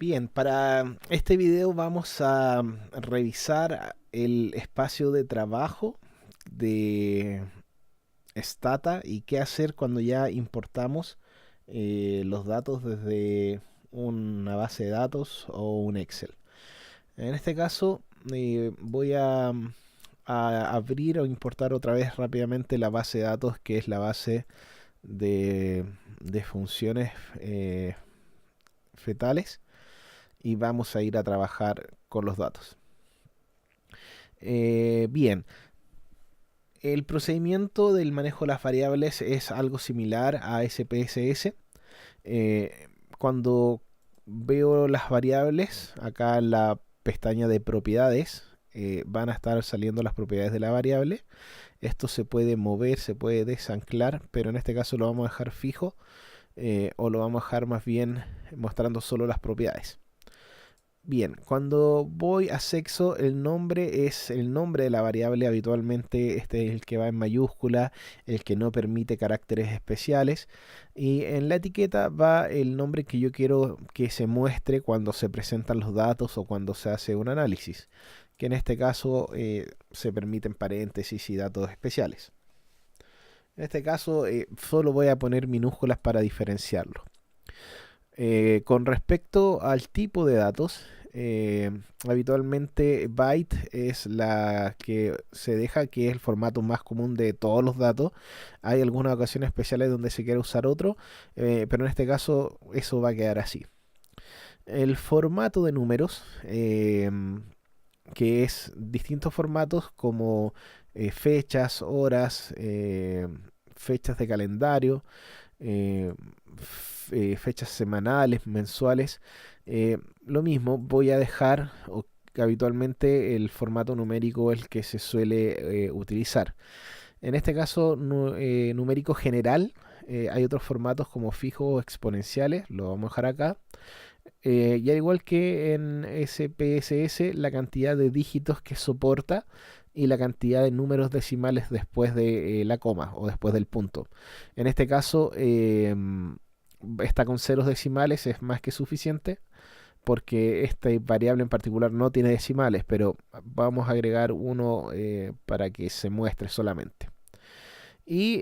Bien, para este video vamos a revisar el espacio de trabajo de Stata y qué hacer cuando ya importamos los datos desde una base de datos o un Excel. En este caso voy a abrir o importar otra vez rápidamente la base de datos, que es la base de funciones fetales, y vamos a ir a trabajar con los datos. Bien, el procedimiento del manejo de las variables es algo similar a SPSS. Eh, Cuando veo las variables, acá en la pestaña de propiedades, van a estar saliendo las propiedades de la variable. Esto se puede mover, se puede desanclar, pero en este caso lo vamos a dejar fijo, o lo vamos a dejar más bien mostrando solo las propiedades. Bien, cuando voy a sexo, el nombre es el nombre de la variable. Habitualmente este es el que va en mayúscula, el que no permite caracteres especiales. Y en la etiqueta va el nombre que yo quiero que se muestre cuando se presentan los datos o cuando se hace un análisis, que en este caso se permiten paréntesis y datos especiales. En este caso solo voy a poner minúsculas para diferenciarlo. Con respecto al tipo de datos, habitualmente byte es la que se deja, que es el formato más común de todos los datos. Hay algunas ocasiones especiales donde se quiere usar otro, pero en este caso eso va a quedar así. El formato de números, que es distintos formatos como fechas, horas, fechas de calendario, eh, fechas semanales, mensuales. Lo mismo, voy a dejar habitualmente el formato numérico el que se suele utilizar. En este caso, numérico general. Hay otros formatos como fijos o exponenciales, lo vamos a dejar acá. Y al igual que en SPSS, la cantidad de dígitos que soporta y la cantidad de números decimales después de la coma o después del punto. En este caso, está con ceros decimales, es más que suficiente, porque esta variable en particular no tiene decimales, pero vamos a agregar uno para que se muestre solamente. Y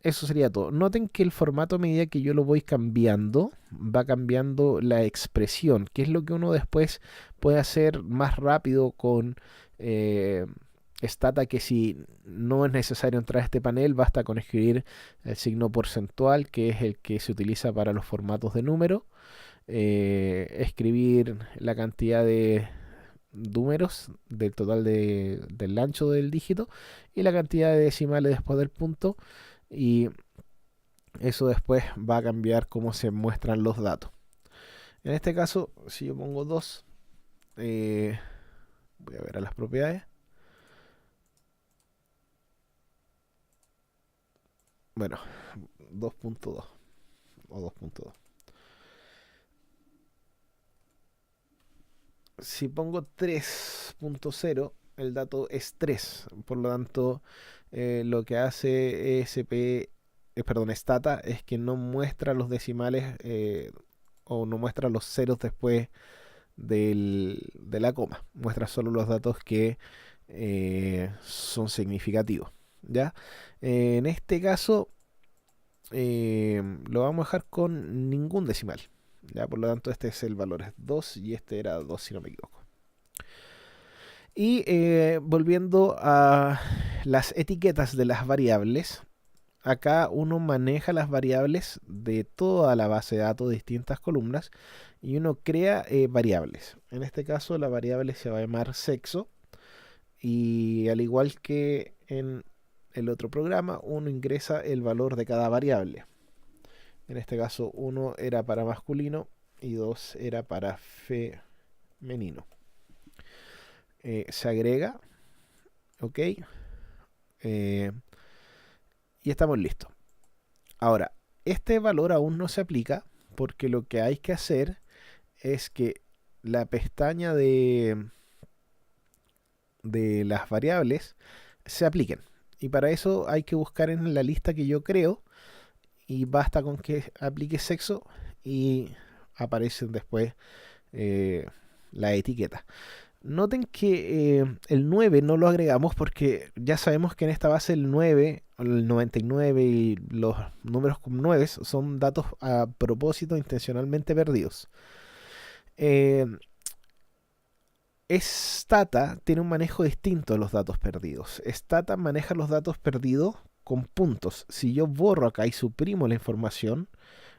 eso sería todo. Noten que el formato, a medida que yo lo voy cambiando, va cambiando la expresión, que es lo que uno después puede hacer más rápido con Stata, que si no es necesario entrar a este panel, basta con escribir el signo porcentual, que es el que se utiliza para los formatos de número, escribir la cantidad de números del total del ancho del dígito y la cantidad de decimales después del punto, y eso después va a cambiar cómo se muestran los datos. En este caso, si yo pongo 2, voy a ver a las propiedades. Bueno, 2.2 o 2.2. Si pongo 3.0, el dato es 3. Por lo tanto, lo que hace Stata es que no muestra los decimales, o no muestra los ceros después de la coma. Muestra solo los datos que son significativos. ¿Ya? En este caso, lo vamos a dejar con ningún decimal. ¿Ya? Por lo tanto, este es el valor, es 2, y este era 2 si no me equivoco. Y volviendo a las etiquetas de las variables, acá uno maneja las variables de toda la base de datos de distintas columnas, y uno crea variables. En este caso la variable se va a llamar sexo, y al igual que en el otro programa, uno ingresa el valor de cada variable. En este caso 1 era para masculino y 2 era para femenino. Se agrega, ok, y estamos listos. Ahora, este valor aún no se aplica, porque lo que hay que hacer es que la pestaña de las variables se apliquen. Y para eso hay que buscar en la lista que yo creo, y basta con que aplique sexo y aparecen después las etiquetas. Noten que el 9 no lo agregamos porque ya sabemos que en esta base el 9, el 99 y los números con 9 son datos a propósito intencionalmente perdidos. Eh, Stata tiene un manejo distinto de los datos perdidos. Stata maneja los datos perdidos con puntos. Si yo borro acá y suprimo la información,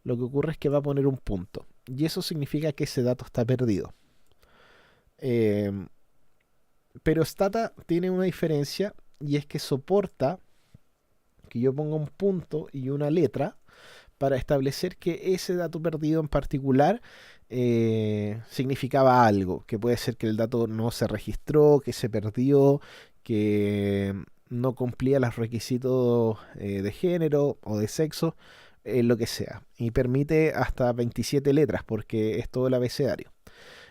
lo que ocurre es que va a poner un punto. Y eso significa que ese dato está perdido. Eh, pero Stata tiene una diferencia y es que soporta que yo ponga un punto y una letra para establecer que ese dato perdido en particular significaba algo, que puede ser que el dato no se registró, que se perdió, que no cumplía los requisitos de género o de sexo, lo que sea. Y permite hasta 27 letras porque es todo el abecedario.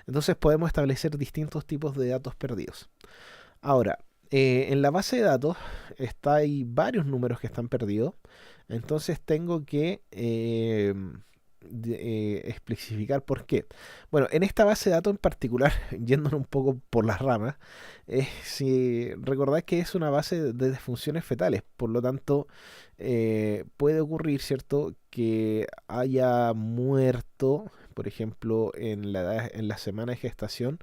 Entonces podemos establecer distintos tipos de datos perdidos. Ahora, en la base de datos hay varios números que están perdidos. Entonces tengo que especificar por qué. Bueno, en esta base de datos en particular, yéndonos un poco por las ramas, si recordáis que es una base de disfunciones fetales, por lo tanto puede ocurrir, ¿cierto?, que haya muerto, por ejemplo, en la semana de gestación.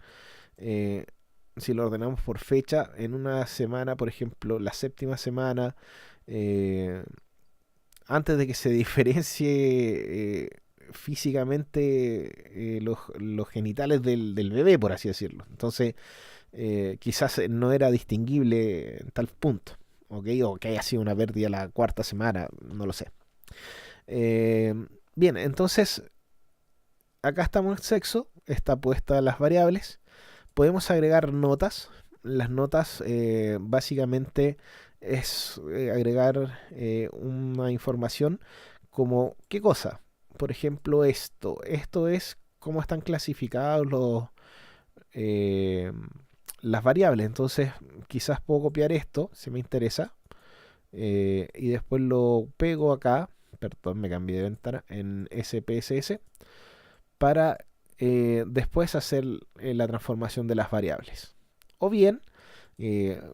Si lo ordenamos por fecha, en una semana, por ejemplo, la séptima semana, eh, antes de que se diferencie físicamente los genitales del bebé, por así decirlo. Entonces, quizás no era distinguible en tal punto, ¿ok? O que haya sido una pérdida la cuarta semana, no lo sé. Eh, Bien, entonces, acá estamos en sexo, está puesta las variables. Podemos agregar notas. Las notas básicamente es agregar una información como ¿qué cosa? Por ejemplo, esto. Esto es cómo están clasificados eh, las variables. Entonces, quizás puedo copiar esto, si me interesa, y después lo pego acá. Perdón, me cambié de ventana en SPSS para después hacer la transformación de las variables. O bien,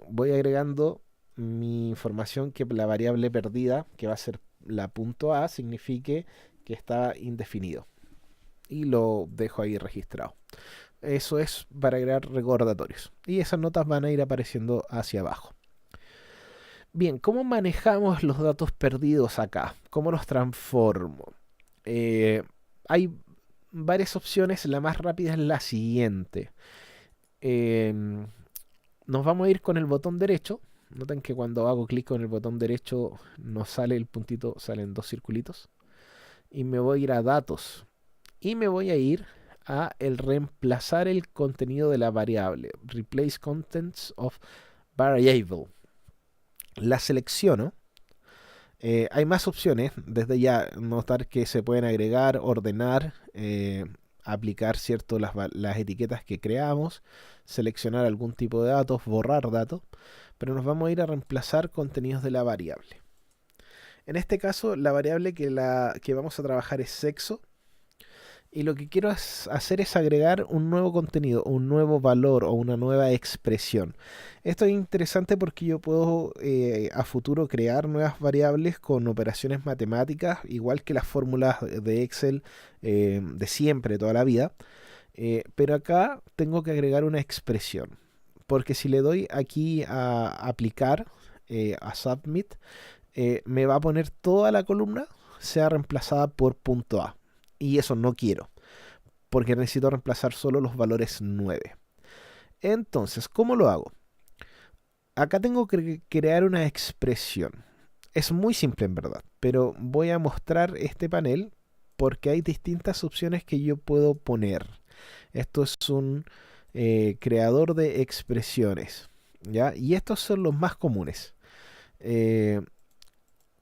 voy agregando mi información que la variable perdida, que va a ser la punto A, signifique que está indefinido. Y lo dejo ahí registrado. Eso es para agregar recordatorios. Y esas notas van a ir apareciendo hacia abajo. Bien, ¿cómo manejamos los datos perdidos acá? ¿Cómo los transformo? Hay varias opciones. La más rápida es la siguiente. Em, Nos vamos a ir con el botón derecho. Noten que cuando hago clic con el botón derecho no sale el puntito, salen dos circulitos. Y me voy a ir a datos. Y me voy a ir a el reemplazar el contenido de la variable. Replace contents of variable. La selecciono. Hay más opciones. Desde ya notar que se pueden agregar, ordenar, aplicar cierto las etiquetas que creamos, seleccionar algún tipo de datos, borrar datos, pero nos vamos a ir a reemplazar contenidos de la variable. En este caso, la variable que vamos a trabajar es sexo. Y lo que quiero hacer es agregar un nuevo contenido, un nuevo valor o una nueva expresión. Esto es interesante porque yo puedo a futuro crear nuevas variables con operaciones matemáticas, igual que las fórmulas de Excel de siempre, toda la vida. Pero acá tengo que agregar una expresión. Porque si le doy aquí a aplicar, a submit, me va a poner toda la columna sea reemplazada por punto A. Y eso no quiero, porque necesito reemplazar solo los valores 9. Entonces, ¿cómo lo hago? Acá tengo que crear una expresión. Es muy simple en verdad, pero voy a mostrar este panel porque hay distintas opciones que yo puedo poner. Esto es un creador de expresiones, ¿ya? Y estos son los más comunes. Eh,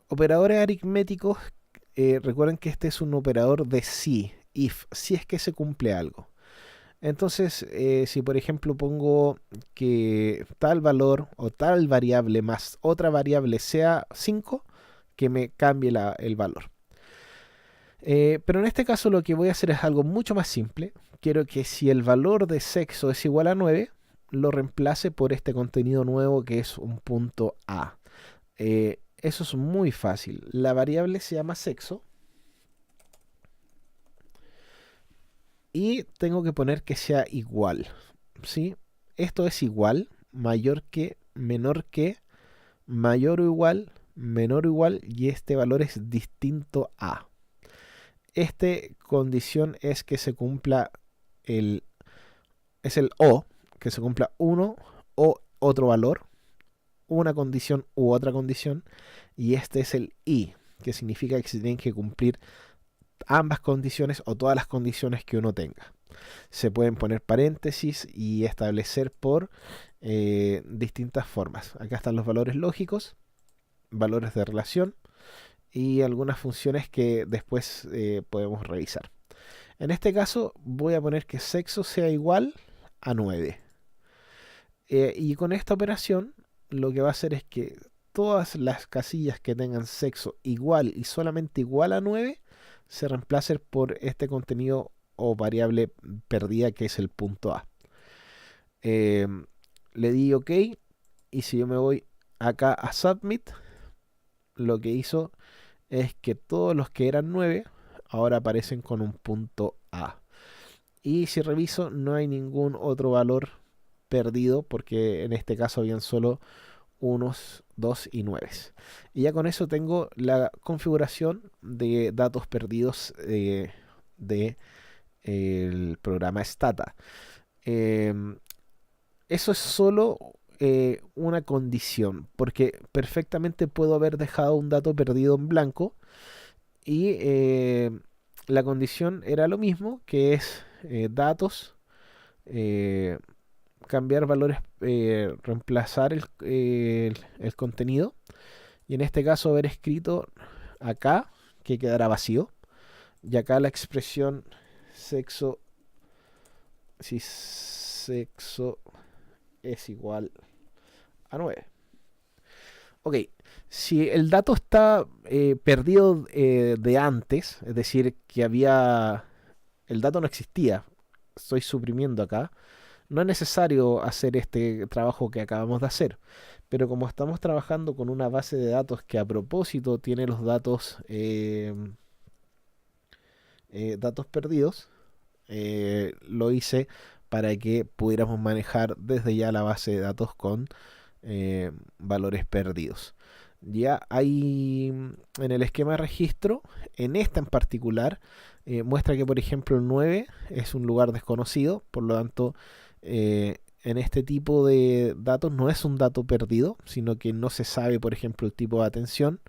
Operadores aritméticos. Recuerden que este es un operador de si es que se cumple algo. Entonces, si por ejemplo pongo que tal valor o tal variable más otra variable sea 5, que me cambie el valor. Pero en este caso lo que voy a hacer es algo mucho más simple. Quiero que si el valor de sexo es igual a 9, lo reemplace por este contenido nuevo que es un punto A. Eso es muy fácil. La variable se llama sexo y tengo que poner que sea igual, ¿sí? Esto es igual, mayor que, menor que, mayor o igual, menor o igual, y este valor es distinto a. Esta condición es que se cumpla el, es el o, que se cumpla uno o otro valor, una condición u otra condición, y este es el i, que significa que se tienen que cumplir ambas condiciones o todas las condiciones que uno tenga. Se pueden poner paréntesis y establecer por distintas formas. Acá están los valores lógicos, valores de relación y algunas funciones que después podemos revisar. En este caso voy a poner que sexo sea igual a 9. Y con esta operación lo que va a hacer es que todas las casillas que tengan sexo igual y solamente igual a 9 se reemplacen por este contenido o variable perdida que es el punto A. Eh, Le di OK y si yo me voy acá a Submit, lo que hizo es que todos los que eran 9 ahora aparecen con un punto A. Y si reviso no hay ningún otro valor perdido porque en este caso habían solo unos 2 y 9. Y ya con eso tengo la configuración de datos perdidos de el programa Stata. Eso es solo una condición, porque perfectamente puedo haber dejado un dato perdido en blanco y la condición era lo mismo, que es datos, eh, cambiar valores, reemplazar el contenido y en este caso haber escrito acá que quedará vacío y acá la expresión sexo, si sexo es igual a 9. Ok, si el dato está perdido de antes, es decir, que el dato no existía, estoy suprimiendo acá, no es necesario hacer este trabajo que acabamos de hacer. Pero como estamos trabajando con una base de datos que a propósito tiene los datos, datos perdidos, lo hice para que pudiéramos manejar desde ya la base de datos con valores perdidos. Ya hay en el esquema de registro, en esta en particular, muestra que por ejemplo el 9 es un lugar desconocido, por lo tanto en este tipo de datos no es un dato perdido, sino que no se sabe por ejemplo el tipo de atención.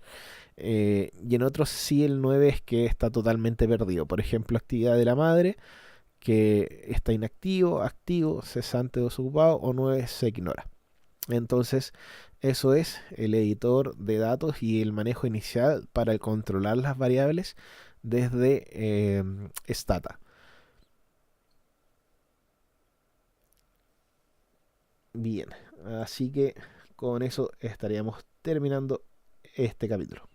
Y en otros sí el 9 es que está totalmente perdido. Por ejemplo, actividad de la madre, que está inactivo, activo, cesante o desocupado, o 9 se ignora. Entonces, eso es el editor de datos y el manejo inicial para el controlar las variables desde Stata. Bien, así que con eso estaríamos terminando este capítulo.